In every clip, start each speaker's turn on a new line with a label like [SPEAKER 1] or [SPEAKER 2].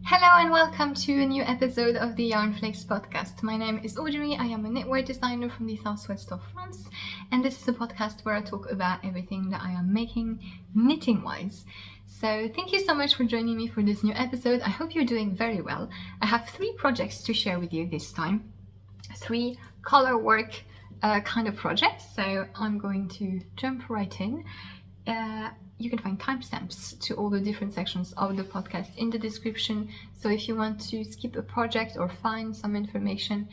[SPEAKER 1] Hello and welcome to a new episode of the Yarnflakes podcast. My name is Audrey, I am a knitwear designer from the southwest of France, and this is a podcast where I talk about everything that I am making knitting-wise. So thank you so much for joining me for this new episode. I hope you're doing very well. I have 3 projects to share with you this time. 3 Colourwork kind of projects, so I'm going to jump right in. You can find timestamps to all the different sections of the podcast in the description. So if you want to skip a project or find some information,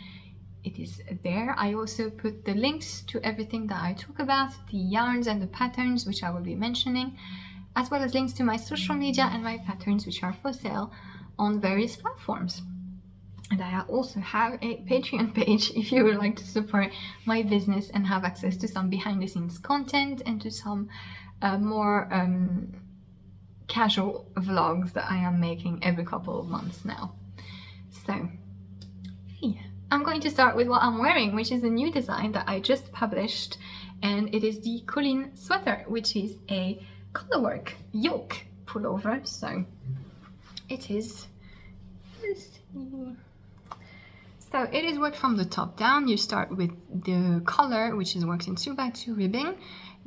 [SPEAKER 1] it is there. I also put the links to everything that I talk about, the yarns and the patterns, which I will be mentioning, as well as links to my social media and my patterns, which are for sale on various platforms. And I also have a Patreon page if you would like to support my business and have access to some behind the scenes content and to some more casual vlogs that I am making every couple of months now. So, I'm going to start with what I'm wearing, which is a new design that I just published, and it is the Coline sweater, which is a Colourwork yoke pullover. So, it is. So it is worked from the top down. You start with the collar, which is worked in 2x2 ribbing.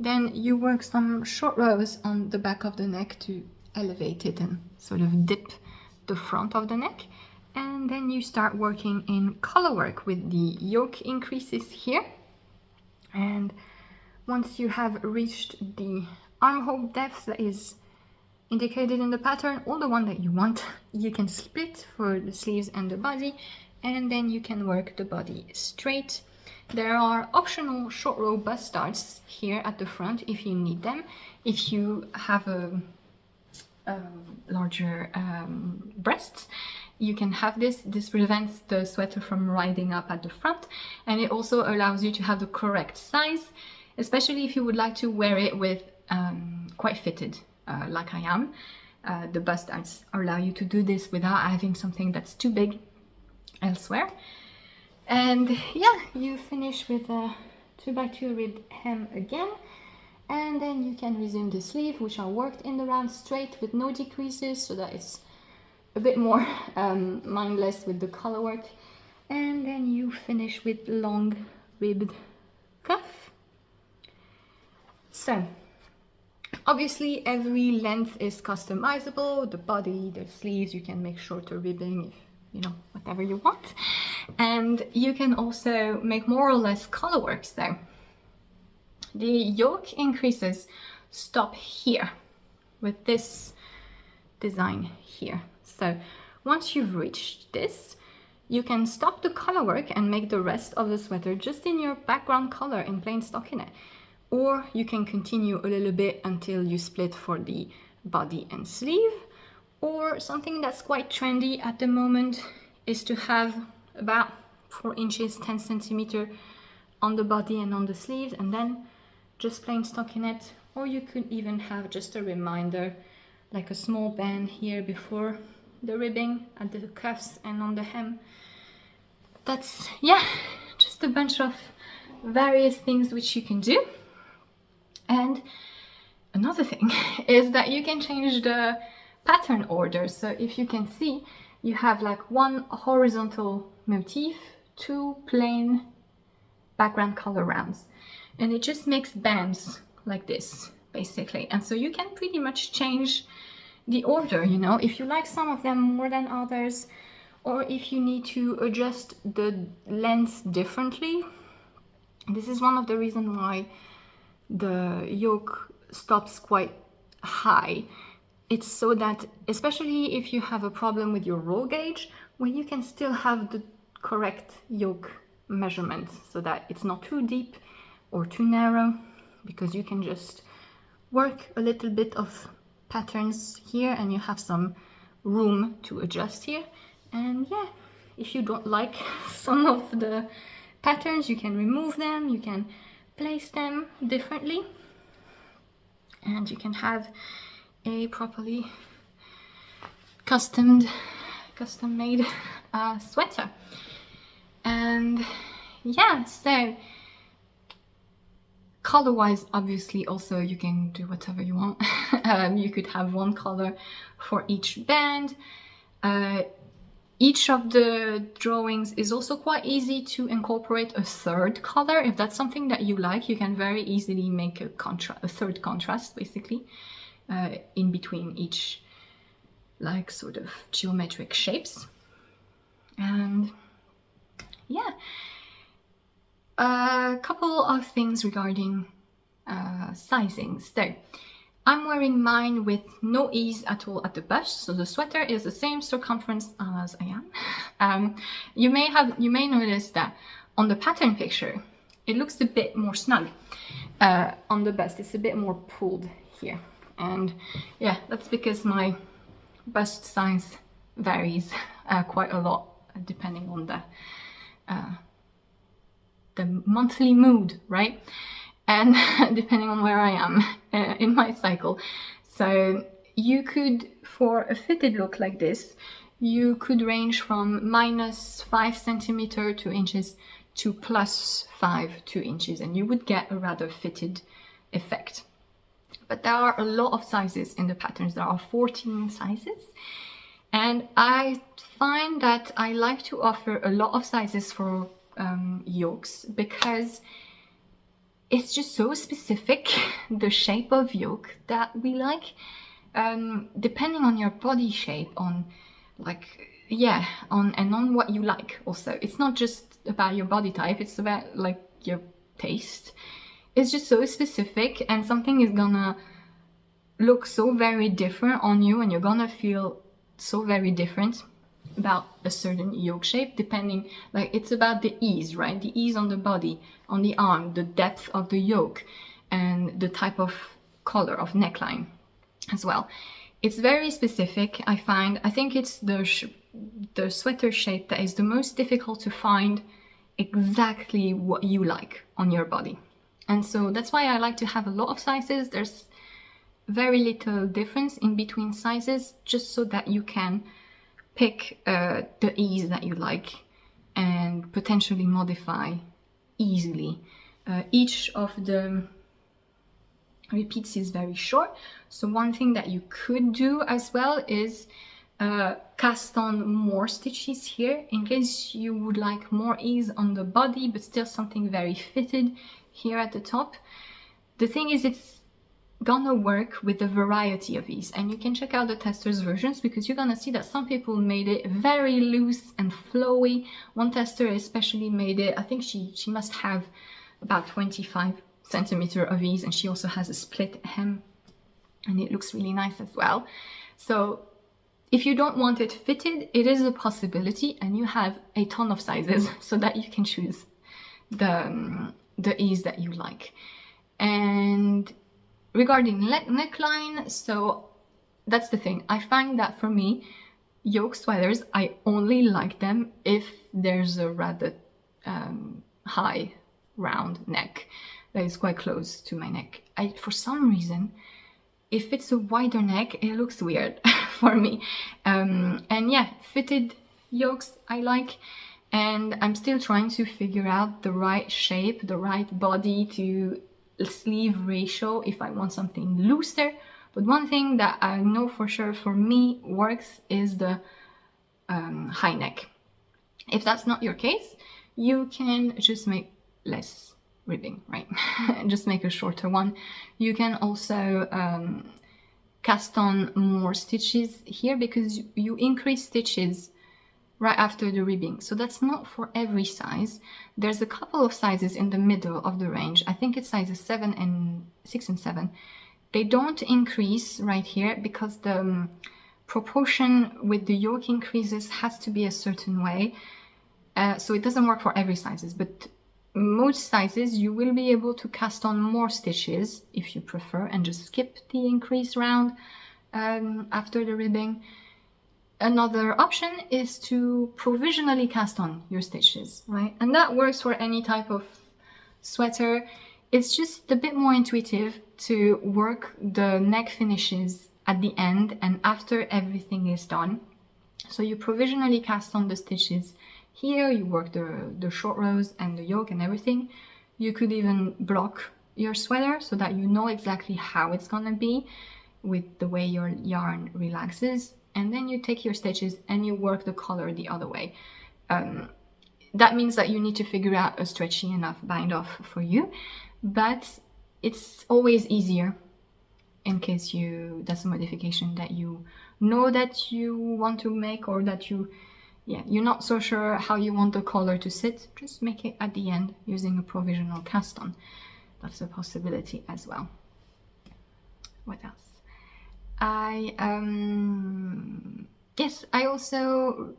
[SPEAKER 1] Then you work some short rows on the back of the neck to elevate it and sort of dip the front of the neck. And then you start working in Colourwork with the yoke increases here. And once you have reached the armhole depth that is indicated in the pattern, or the one that you want, you can split for the sleeves and the body, and then you can work the body straight. There are optional short row bust starts here at the front if you need them. If you have a larger breasts, you can have this. This prevents the sweater from riding up at the front, and it also allows you to have the correct size, especially if you would like to wear it with quite fitted, like I am. The bust starts allow you to do this without having something that's too big elsewhere. And yeah, you finish with a 2x2 ribbed hem again, and then you can resume the sleeve, which are worked in the round straight with no decreases, so that it's a bit more mindless with the color work. And then you finish with long ribbed cuff. So obviously every length is customizable. The body, the sleeves, you can make shorter ribbing if you know, whatever you want. And you can also make more or less color work. So the yoke increases stop here with this design here. So once you've reached this, you can stop the color work and make the rest of the sweater just in your background color in plain stockinette. Or you can continue a little bit until you split for the body and sleeve. Or something that's quite trendy at the moment is to have about 4 inches, 10 centimeter on the body and on the sleeves, and then just plain stockinette. Or you could even have just a reminder, like a small band here before the ribbing at the cuffs and on the hem. That's, yeah, just a bunch of various things which you can do. And another thing is that you can change the pattern order. So if you can see, you have like 1 horizontal motif, 2 plain background color rounds, and it just makes bands like this basically. And so you can pretty much change the order, you know, if you like some of them more than others, or if you need to adjust the length differently. This is one of the reasons why the yoke stops quite high. It's so that, especially if you have a problem with your roll gauge, where you can still have the correct yoke measurement so that it's not too deep or too narrow, because you can just work a little bit of patterns here and you have some room to adjust here. And yeah, if you don't like some of the patterns, you can remove them, you can place them differently, and you can have a properly custom made sweater. And yeah, so color wise, obviously also you can do whatever you want. You could have one color for each band. Each of the drawings is also quite easy to incorporate a third color. If that's something that you like, you can very easily make a third contrast, basically, in between each, like, sort of geometric shapes. And yeah, a couple of things regarding sizing. So I'm wearing mine with no ease at all at the bust, so the sweater is the same circumference as I am. You may notice that on the pattern picture it looks a bit more snug. On the bust it's a bit more pulled here, and yeah, that's because my bust size varies quite a lot depending on the monthly mood, right? And depending on where I am in my cycle. So you could, for a fitted look like this, you could range from -5 centimeter 2 inches to +5 2 inches, and you would get a rather fitted effect. But there are a lot of sizes in the patterns. There are 14 sizes, and I find that I like to offer a lot of sizes for yokes, because it's just so specific, the shape of yoke that we like, depending on your body shape, on on what you like also. It's not just about your body type, it's about like your taste. It's just so specific, and something is gonna look so very different on you, and you're gonna feel so very different about a certain yoke shape, depending, like, it's about the ease, right? The ease on the body, on the arm, the depth of the yoke, and the type of color of neckline as well. It's very specific, I find. I think it's the sweater shape that is the most difficult to find exactly what you like on your body. And so that's why I like to have a lot of sizes. There's very little difference in between sizes, just so that you can pick the ease that you like and potentially modify easily. Each of the repeats is very short, so one thing that you could do as well is cast on more stitches here, in case you would like more ease on the body but still something very fitted here at the top. The thing is, it's gonna work with a variety of ease, and you can check out the testers versions, because you're gonna see that some people made it very loose and flowy. One tester especially made it, I think she must have about 25 centimeter of ease, and she also has a split hem, and it looks really nice as well. So if you don't want it fitted, it is a possibility, and you have a ton of sizes so that you can choose the ease that you like. And regarding neckline, so that's the thing. I find that for me, yoke sweaters, I only like them if there's a rather high round neck that is quite close to my neck. For some reason, if it's a wider neck, it looks weird for me. And yeah, fitted yokes I like, and I'm still trying to figure out the right shape, the right body to sleeve ratio if I want something looser. But one thing that I know for sure for me works is the high neck. If that's not your case, you can just make less ribbing, right? Just make a shorter one. You can also cast on more stitches here, because you increase stitches right after the ribbing. So that's not for every size. There's a couple of sizes in the middle of the range. I think it's sizes 6 and 7. They don't increase right here because the proportion with the yoke increases has to be a certain way. So it doesn't work for every sizes, but most sizes you will be able to cast on more stitches if you prefer, and just skip the increase round after the ribbing. Another option is to provisionally cast on your stitches, right? And that works for any type of sweater. It's just a bit more intuitive to work the neck finishes at the end and after everything is done. So you provisionally cast on the stitches here, you work the short rows and the yoke and everything. You could even block your sweater so that you know exactly how it's gonna be with the way your yarn relaxes. and then you take your stitches and you work the color the other way. That means that you need to figure out a stretchy enough bind off for you, but it's always easier in case that's a modification that you know that you want to make, or that you're not so sure how you want the color to sit. Just make it at the end using a provisional cast on. That's a possibility as well. What else? I also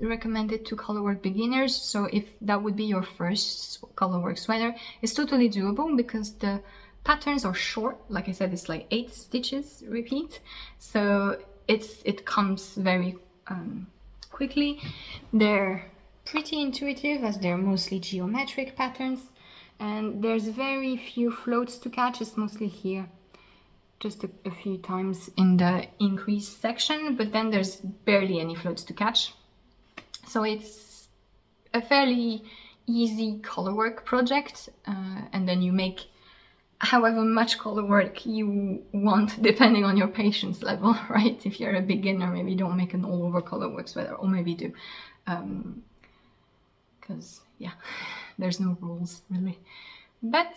[SPEAKER 1] recommend it to Colourwork beginners. So if that would be your first Colourwork sweater, it's totally doable because the patterns are short. Like I said, it's like 8 stitches repeat, so it comes very quickly. They're pretty intuitive as they're mostly geometric patterns, and there's very few floats to catch. It's mostly here, just a few times in the increase section, but then there's barely any floats to catch. So it's a fairly easy Colourwork project, and then you make however much Colourwork you want depending on your patience level, right? If you're a beginner, maybe don't make an all over Colourwork sweater, or maybe do, because there's no rules really. But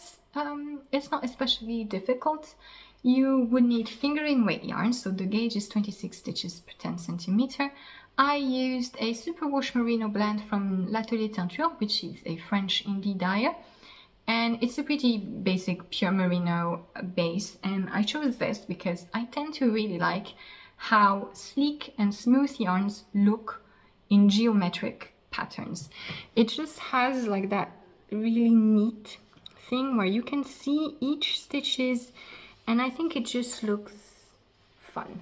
[SPEAKER 1] it's not especially difficult. You would need fingering weight yarn, so the gauge is 26 stitches per 10 centimeter. I used a superwash merino blend from L'Atelier Teinture, which is a French indie dyer, and it's a pretty basic pure merino base, and I chose this because I tend to really like how sleek and smooth yarns look in geometric patterns. It just has like that really neat thing where you can see each stitches, and I think it just looks fun.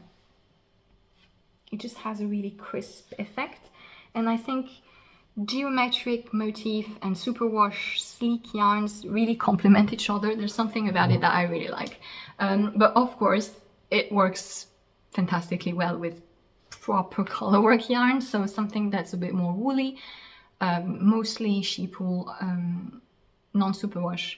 [SPEAKER 1] It just has a really crisp effect, and I think geometric motif and superwash sleek yarns really complement each other. There's something about it that I really like. But of course, it works fantastically well with proper Colourwork yarn, so something that's a bit more woolly, mostly sheep wool, non-superwash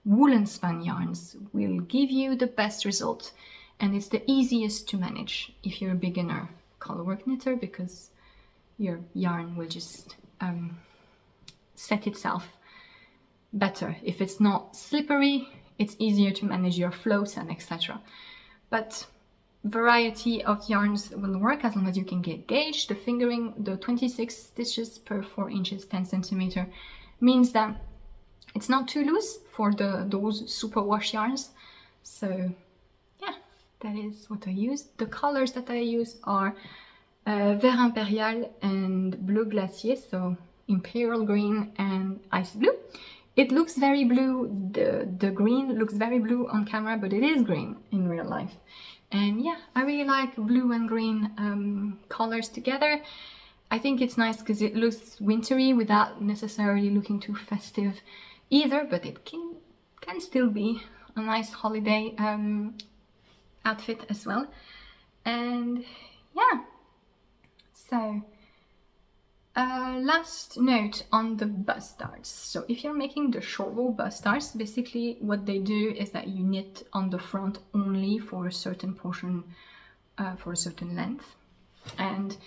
[SPEAKER 1] woolen spun yarns will give you the best result, and it's the easiest to manage if you're a beginner Colourwork knitter, because your yarn will just set itself better. If it's not slippery, it's easier to manage your flows and etc. But variety of yarns will work as long as you can get gauge. The fingering, the 26 stitches per 4 inches 10 centimeter, means that it's not too loose for those superwash yarns. So yeah, that is what I used. The colors that I use are Vert Impérial and Bleu Glacier, so Imperial Green and Ice Blue. It looks very blue, the green looks very blue on camera, but it is green in real life. And yeah, I really like blue and green colors together. I think it's nice because it looks wintry without necessarily looking too festive either, but it can still be a nice holiday outfit as well. And yeah, so last note on the bust darts. So if you're making the short row bust darts, basically what they do is that you knit on the front only for a certain portion, for a certain length. And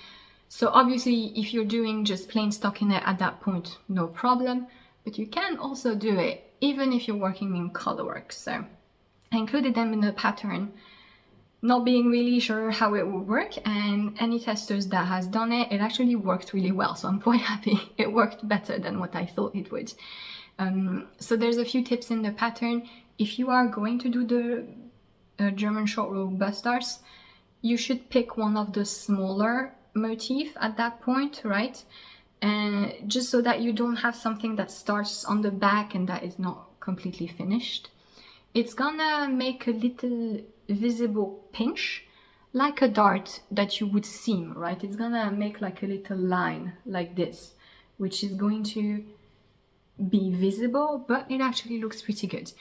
[SPEAKER 1] so obviously if you're doing just plain stockinette at that point, no problem, but you can also do it even if you're working in Colourwork. So I included them in the pattern, not being really sure how it will work, and any testers that has done it, it actually worked really well, so I'm quite happy. It worked better than what I thought it would. So there's a few tips in the pattern. If you are going to do the German short row bust darts, you should pick one of the smaller motif at that point, right? And just so that you don't have something that starts on the back and that is not completely finished. It's gonna make a little visible pinch, like a dart that you would seam, right? It's gonna make like a little line like this, which is going to be visible, but it actually looks pretty good.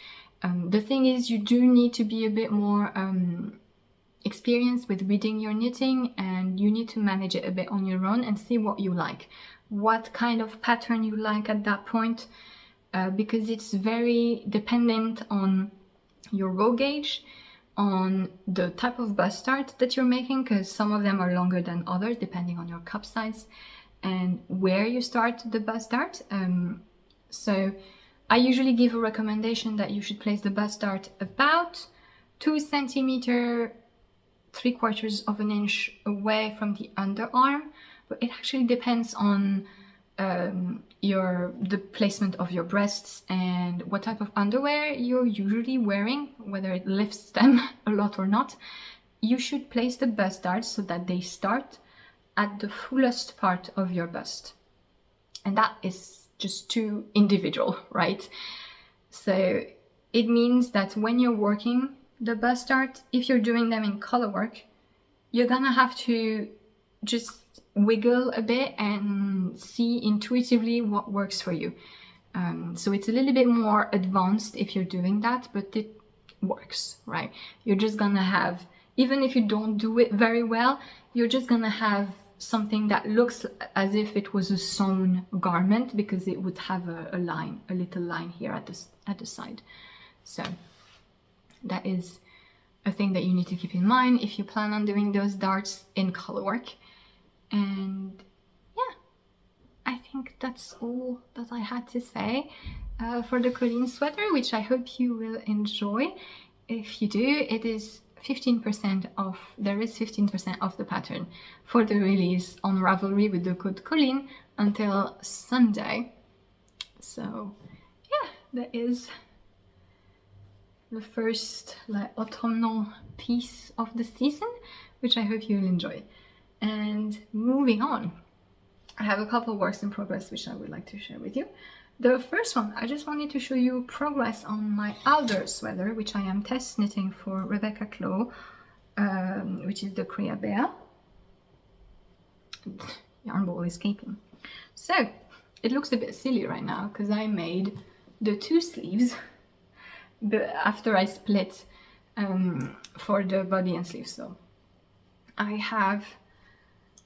[SPEAKER 1] The thing is, you do need to be a bit more experienced with reading your knitting, and you need to manage it a bit on your own and see what you like, what kind of pattern you like at that point, because it's very dependent on your row gauge, on the type of bust dart that you're making, because some of them are longer than others depending on your cup size and where you start the bust dart. So I usually give a recommendation that you should place the bust dart about 2 centimeters, 3/4 of an inch away from the underarm, but it actually depends on the placement of your breasts and what type of underwear you're usually wearing, whether it lifts them a lot or not. You should place the bust darts so that they start at the fullest part of your bust, and that is just too individual, right? So it means that when you're working the bust dart, if you're doing them in Colourwork, you're gonna have to just wiggle a bit and see intuitively what works for you. So it's a little bit more advanced if you're doing that, but it works, right? You're just gonna have, even if you don't do it very well, you're just gonna have something that looks as if it was a sewn garment, because it would have a line, a little line here at the side. So that is a thing that you need to keep in mind if you plan on doing those darts in Colourwork. And yeah, I think that's all that I had to say for the Coline sweater, which I hope you will enjoy. If you do, it is 15% off. There is 15% off the pattern for the release on Ravelry with the code Coline until Sunday. So yeah, that is the first autumnal piece of the season, which I hope you'll enjoy. And moving on, I have a couple of works in progress which I would like to share with you. The first one, I just wanted to show you progress on my outer sweater, which I am test knitting for Rebecca Clow, which is the Crea Bear. Yarn ball escaping. So it looks a bit silly right now because I made the 2 sleeves but after I split for the body and sleeves. So I have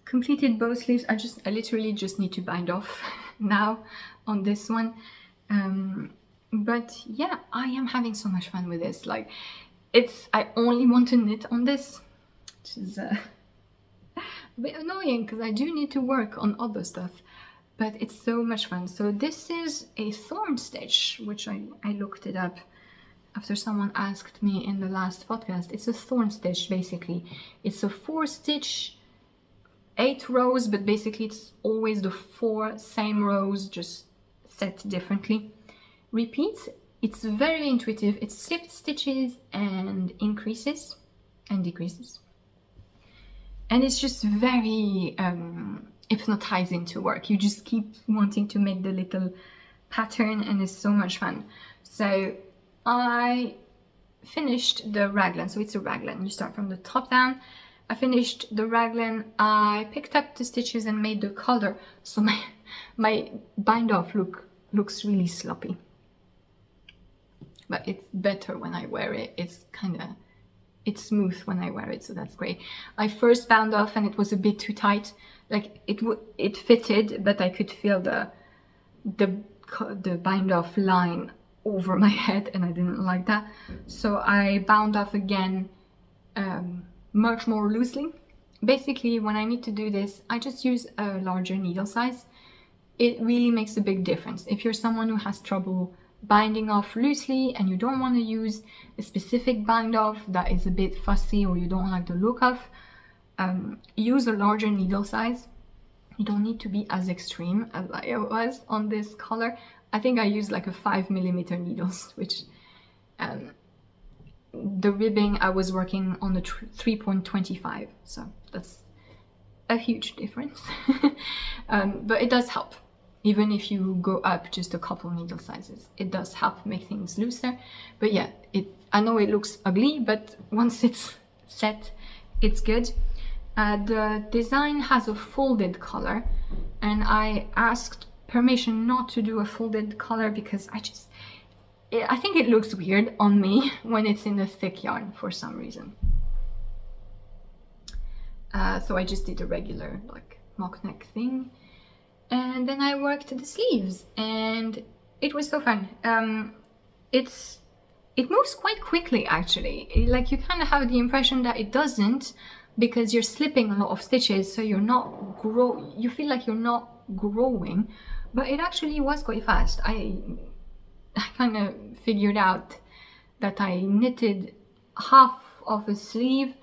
[SPEAKER 1] completed both sleeves. I literally just need to bind off now on this one. But yeah, I am having so much fun with this. Like, I only want to knit on this, which is a bit annoying because I do need to work on other stuff, but it's so much fun. So this is a thorn stitch, which I looked it up after someone asked me in the last podcast. It's a thorn stitch, basically. It's a 4-stitch, 8 rows, but basically it's always the 4 same rows, just set differently. Repeat. It's very intuitive. It slipped stitches and increases and decreases. And it's just very hypnotizing to work. You just keep wanting to make the little pattern, and it's so much fun. So I finished the raglan. So it's a raglan. You start from the top down. I finished the raglan. I picked up the stitches and made the collar. So my bind off looks really sloppy. But it's better when I wear it. It's smooth when I wear it, so that's great. I first bound off and it was a bit too tight. Like it fitted, but I could feel the bind off line over my head, and I didn't like that. So I bound off again much more loosely. Basically, when I need to do this, I just use a larger needle size. It really makes a big difference. If you're someone who has trouble binding off loosely and you don't want to use a specific bind off that is a bit fussy, or you don't like the look of, use a larger needle size. You don't need to be as extreme as I was on this collar. I think I used like a 5mm needles, which the ribbing I was working on the 3.25, so that's a huge difference. But it does help. Even if you go up just a couple needle sizes, it does help make things looser. But yeah, I know it looks ugly, but once it's set, it's good. The design has a folded collar, and I asked permission not to do a folded collar because I think it looks weird on me when it's in a thick yarn for some reason. So I just did a regular like mock neck thing. And then I worked the sleeves, and it was so fun. It's it moves quite quickly actually. Like you kind of have the impression that it doesn't, because you're slipping a lot of stitches, so you're not you feel like you're not growing, but it actually was quite fast. I kind of figured out that I knitted half of a sleeve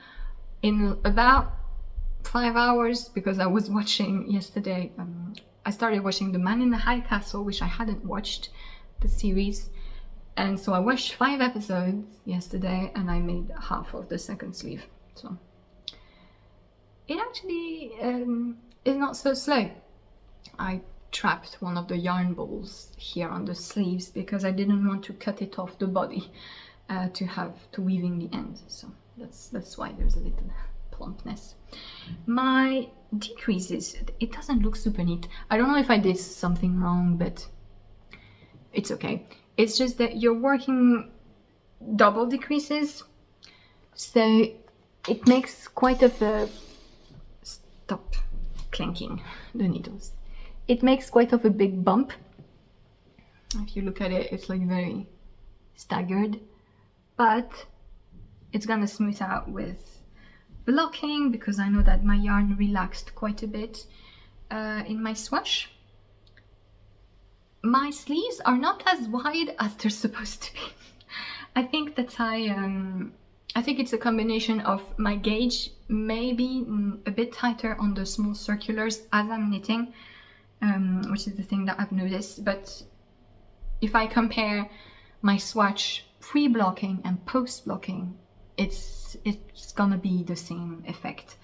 [SPEAKER 1] in about 5 hours, because I was watching yesterday, I started watching The Man in the High Castle, which I hadn't watched, the series, and so I watched 5 episodes yesterday and I made half of the second sleeve. So it actually is not so slow. I trapped one of the yarn balls here on the sleeves because I didn't want to cut it off the body to have to weave in the end, so that's why there's a little plumpness. My decreases, it doesn't look super neat. I don't know if I did something wrong, but it's okay. It's just that you're working double decreases, so it makes quite of a... Stop clanking the needles. It makes quite of a big bump. If you look at it, it's like very staggered, but it's gonna smooth out with blocking, because I know that my yarn relaxed quite a bit in my swash. My sleeves are not as wide as they're supposed to be. I think that I think it's a combination of my gauge maybe a bit tighter on the small circulars as I'm knitting, which is the thing that I've noticed. But if I compare my swatch pre-blocking and post-blocking, it's gonna be the same effect.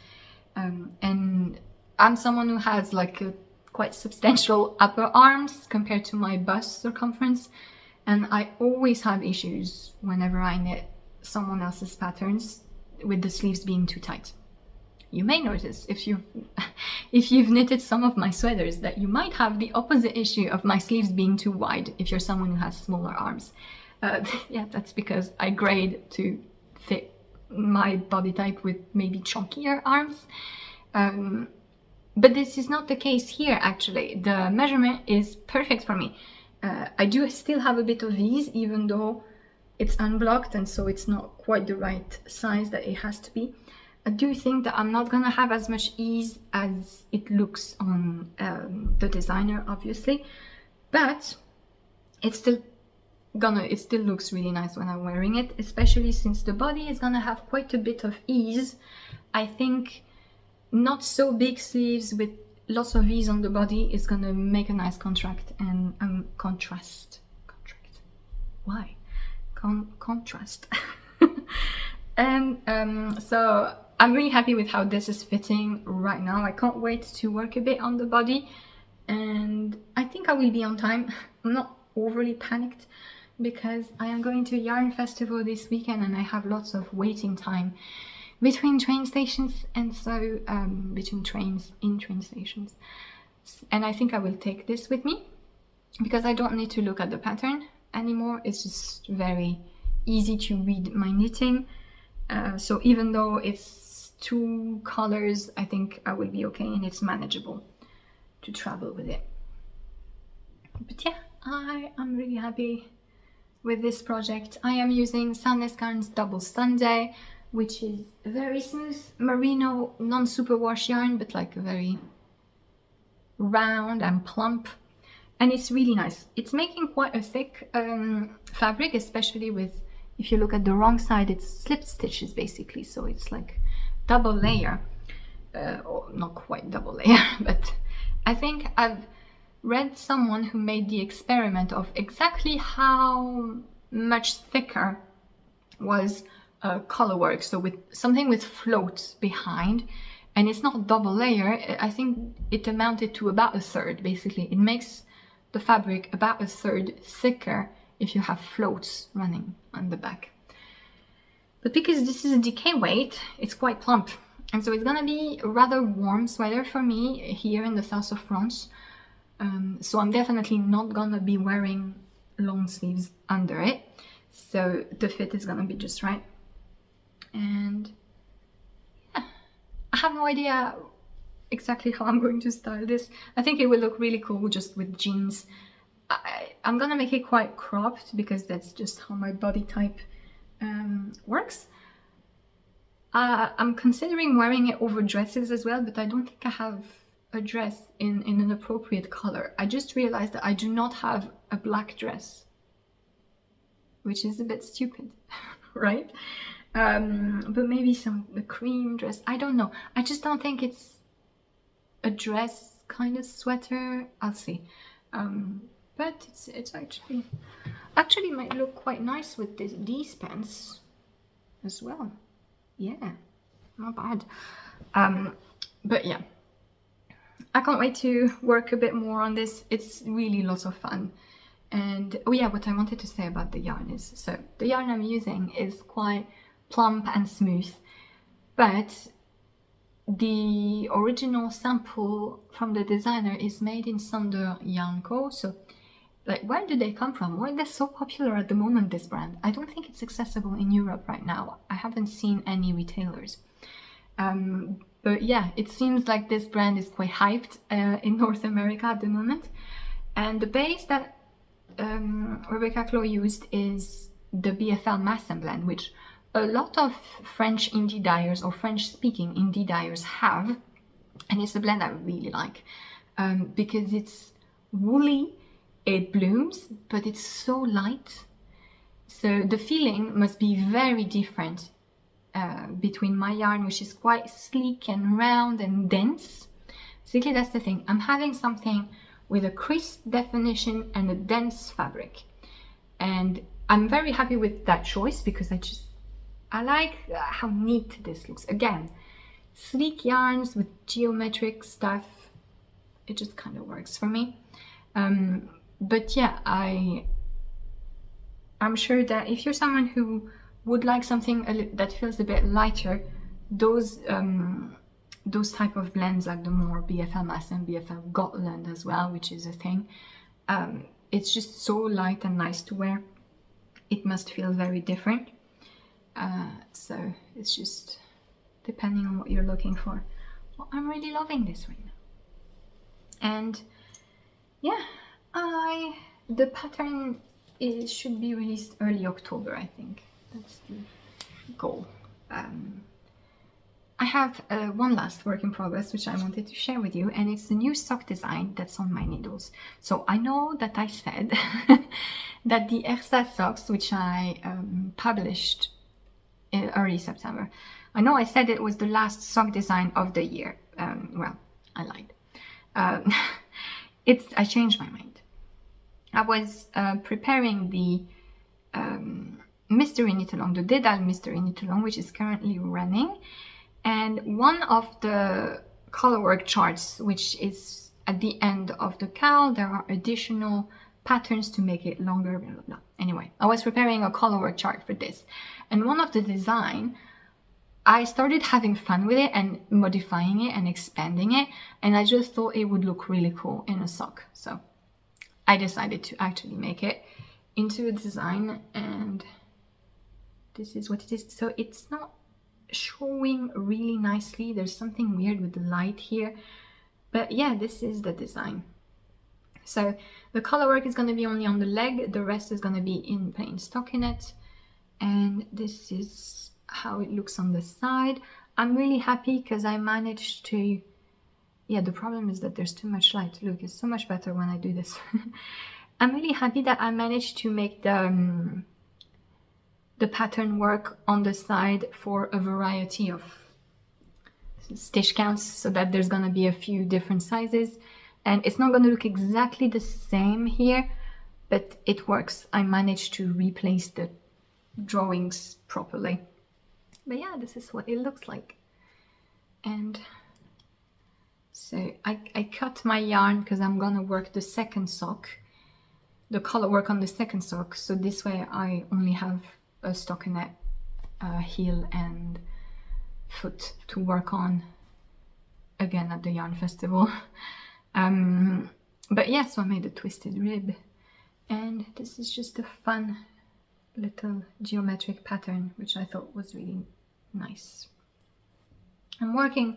[SPEAKER 1] And I'm someone who has like a quite substantial upper arms compared to my bust circumference, and I always have issues whenever I knit someone else's patterns with the sleeves being too tight. You may notice if you've knitted some of my sweaters that you might have the opposite issue of my sleeves being too wide if you're someone who has smaller arms. Yeah, that's because I grade to fit my body type with maybe chunkier arms. But this is not the case here actually. The measurement is perfect for me. I do still have a bit of ease, even though it's unblocked and so it's not quite the right size that it has to be. I do think that I'm not gonna have as much ease as it looks on the designer, obviously, but it still looks really nice when I'm wearing it, especially since the body is gonna have quite a bit of ease. I think not so big sleeves with lots of ease on the body is gonna make a nice contrast. And so I'm really happy with how this is fitting right now. I can't wait to work a bit on the body, and I think I will be on time. I'm not overly panicked because I am going to Yarn Festival this weekend and I have lots of waiting time between train stations, and so between trains in train stations. And I think I will take this with me because I don't need to look at the pattern anymore. It's just very easy to read my knitting. So even though it's 2 colors, I think I will be okay and it's manageable to travel with it. But yeah, I am really happy with this project. I am using Sandnes Garn's Double Sunday, which is very smooth merino non-superwash yarn, but like a very round and plump, and it's really nice. It's making quite a thick fabric, especially with, if you look at the wrong side, it's slip stitches basically, so it's like double layer, or not quite double layer, but I think I've read someone who made the experiment of exactly how much thicker was Colourwork, so with something with floats behind, and it's not double layer. I think it amounted to about a third. Basically, it makes the fabric about a third thicker if you have floats running on the back. But because this is a decay weight, it's quite plump, and so it's gonna be a rather warm sweater for me here in the south of France. So I'm definitely not gonna be wearing long sleeves under it, so the fit is gonna be just right. And yeah, I have no idea exactly how I'm going to style this. I think it will look really cool just with jeans I'm gonna make it quite cropped because that's just how my body type works. I'm considering wearing it over dresses as well, but I don't think I have a dress in an appropriate color. I just realized that I do not have a black dress, which is a bit stupid, right? But maybe a cream dress, I don't know. I just don't think it's a dress kind of sweater. I'll see. But it's actually might look quite nice with these pants as well. Yeah, not bad. But yeah, I can't wait to work a bit more on this. It's really lots of fun. And oh yeah, what I wanted to say about the yarn is, so the yarn I'm using is quite plump and smooth, but the original sample from the designer is made in Sander Yarn Co. So like, where do they come from? Why are they so popular at the moment, this brand? I don't think it's accessible in Europe right now. I haven't seen any retailers. But yeah, it seems like this brand is quite hyped in North America at the moment. And the base that Rebecca Chloe used is the BFL Masson blend, which a lot of French indie dyers or French-speaking indie dyers have. And it's a blend I really like because it's woolly. It blooms, but it's so light. So the feeling must be very different between my yarn, which is quite sleek and round and dense. Basically, that's the thing. I'm having something with a crisp definition and a dense fabric. And I'm very happy with that choice because I like how neat this looks. Again, sleek yarns with geometric stuff. It just kind of works for me. But yeah, I'm sure that if you're someone who would like something that feels a bit lighter, those type of blends, like the more BFL Masson, BFL Gotland as well, which is a thing, it's just so light and nice to wear. It must feel very different. So it's just depending on what you're looking for. Well, I'm really loving this right now. And yeah, the pattern should be released early October, I think. That's the goal. I have one last work in progress which I wanted to share with you, and it's the new sock design that's on my needles. So I know that I said that the Ersa socks, which I published in early September, I know I said it was the last sock design of the year. Well, I lied. I changed my mind. I was preparing the Mystery Knit Along, the Dédale Mystery Knit Along, which is currently running. And one of the Colourwork charts, which is at the end of the cowl, there are additional patterns to make it longer, blah, blah, blah. Anyway, I was preparing a Colourwork chart for this. And one of the design, I started having fun with it and modifying it and expanding it. And I just thought it would look really cool in a sock. So I decided to actually make it into a design, and this is what it is. So it's not showing really nicely. There's something weird with the light here, but yeah, this is the design. So the color work is going to be only on the leg, the rest is going to be in plain stockinette, and this is how it looks on the side. I'm really happy because I managed to, yeah, the problem is that there's too much light. Look, it's so much better when I do this. I'm really happy that I managed to make the pattern work on the side for a variety of stitch counts, so that there's gonna be a few different sizes, and it's not gonna look exactly the same here, but it works. I managed to replace the drawings properly. But yeah, this is what it looks like. And so I cut my yarn because I'm gonna work the second sock, the color work on the second sock, so this way I only have a stockinette heel and foot to work on again at the yarn festival. But yeah, so I made a twisted rib, and this is just a fun little geometric pattern which I thought was really nice. I'm working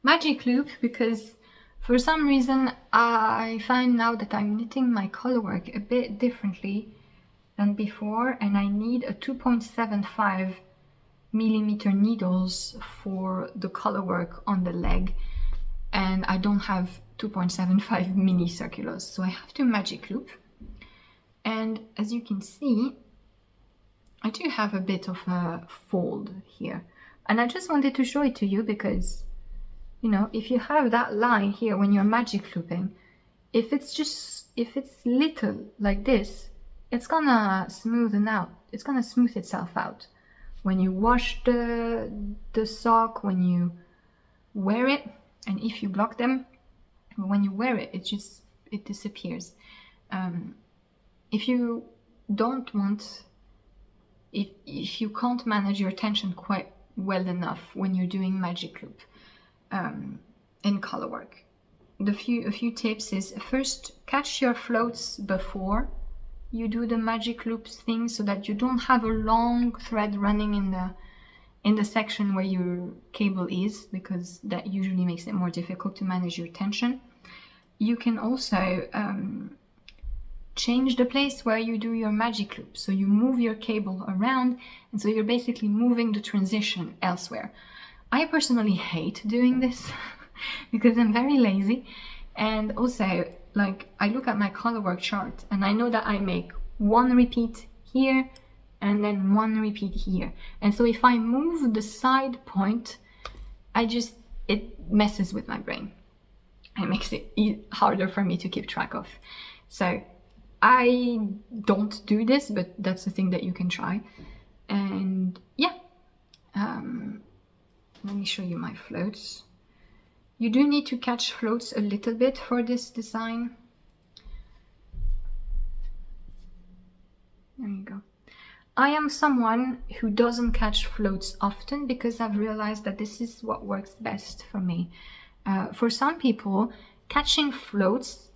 [SPEAKER 1] magic loop because For some reason, I find now that I'm knitting my colorwork a bit differently than before, and I need a 2.75 millimeter needles for the colorwork on the leg, and I don't have 2.75 mini circulars, so I have to magic loop. And as you can see, I do have a bit of a fold here, and I just wanted to show it to you because, you know, if you have that line here when you're magic looping, if it's little like this, it's gonna smoothen out. It's gonna smooth itself out when you wash the sock, when you wear it, and if you block them, when you wear it, it disappears. If you don't want, if you can't manage your tension quite well enough when you're doing magic loop in colorwork, a few tips is first catch your floats before you do the magic loops thing, so that you don't have a long thread running in the section where your cable is, because that usually makes it more difficult to manage your tension. You can also change the place where you do your magic loop, so you move your cable around, and so you're basically moving the transition elsewhere. I personally hate doing this because I'm very lazy, and also, like, I look at my colorwork chart and I know that I make one repeat here and then one repeat here, and so if I move the side point, it messes with my brain. It makes it harder for me to keep track of. So I don't do this, but that's a thing that you can try. And yeah, let me show you my floats. You do need to catch floats a little bit for this design. There you go. I am someone who doesn't catch floats often because I've realized that this is what works best for me. For some people, catching floats,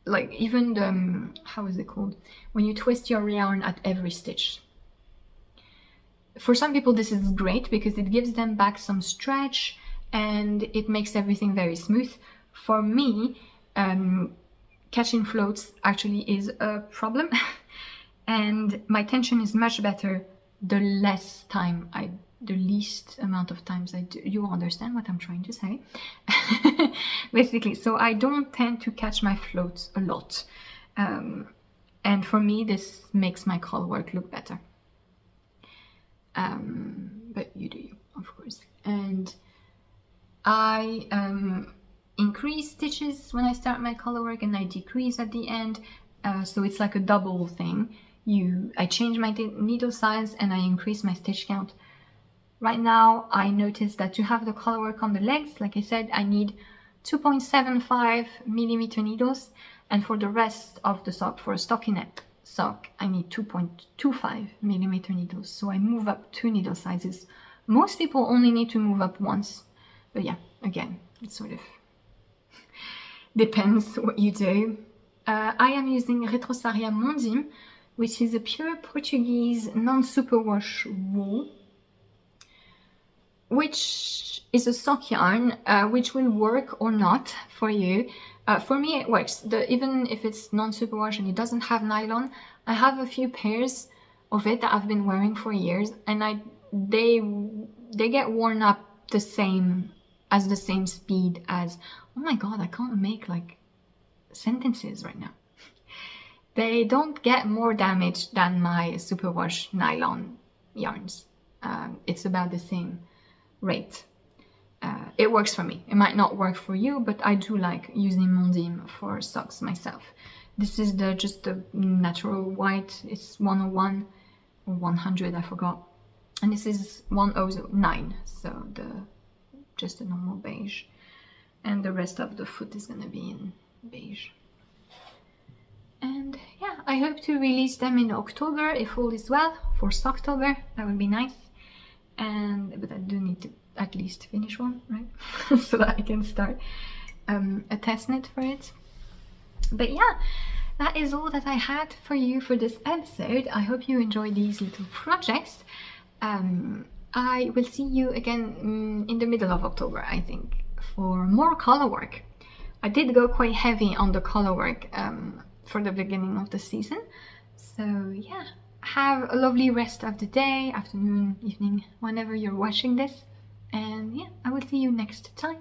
[SPEAKER 1] like even the, how is it called? When you twist your yarn at every stitch. For some people this is great because it gives them back some stretch and it makes everything very smooth. For me, catching floats actually is a problem and my tension is much better the least amount of times I do. You understand what I'm trying to say? Basically, so I don't tend to catch my floats a lot. And for me, this makes my colorwork look better. But you do you, of course. And I increase stitches when I start my colorwork and I decrease at the end. So it's like a double thing. I change my needle size and I increase my stitch count. Right now, I noticed that to have the colorwork on the legs, like I said, I need 2.75 millimeter needles, and for the rest of the sock, for a stockinette sock, I need 2.25 millimeter needles. So I move up 2 needle sizes. Most people only need to move up once, but yeah, again, it sort of depends what you do. I am using Retrosaria Mondim, which is a pure Portuguese non-superwash wool, which is a sock yarn, which will work or not for you. For me, it works. Even if it's non-superwash and it doesn't have nylon, I have a few pairs of it that I've been wearing for years, and they get worn up the same speed as, oh my god, I can't make like sentences right now. They don't get more damage than my superwash nylon yarns. It's about the same rate. It works for me. It might not work for you, but I do like using Mondim for socks myself. This is just the natural white. It's 101 or 100, I forgot. And this is 109, so just a normal beige. And the rest of the foot is gonna be in beige. And yeah, I hope to release them in October if all is well, for Socktober. That would be nice. But I do need to at least finish one, right? So that I can start a test knit for it. But yeah, that is all that I had for you for this episode. I hope you enjoyed these little projects. I will see you again in the middle of October, I think, for more color work. I did go quite heavy on the color work for the beginning of the season. So yeah, have a lovely rest of the day, afternoon, evening, whenever you're watching this. And yeah, I will see you next time.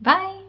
[SPEAKER 1] Bye!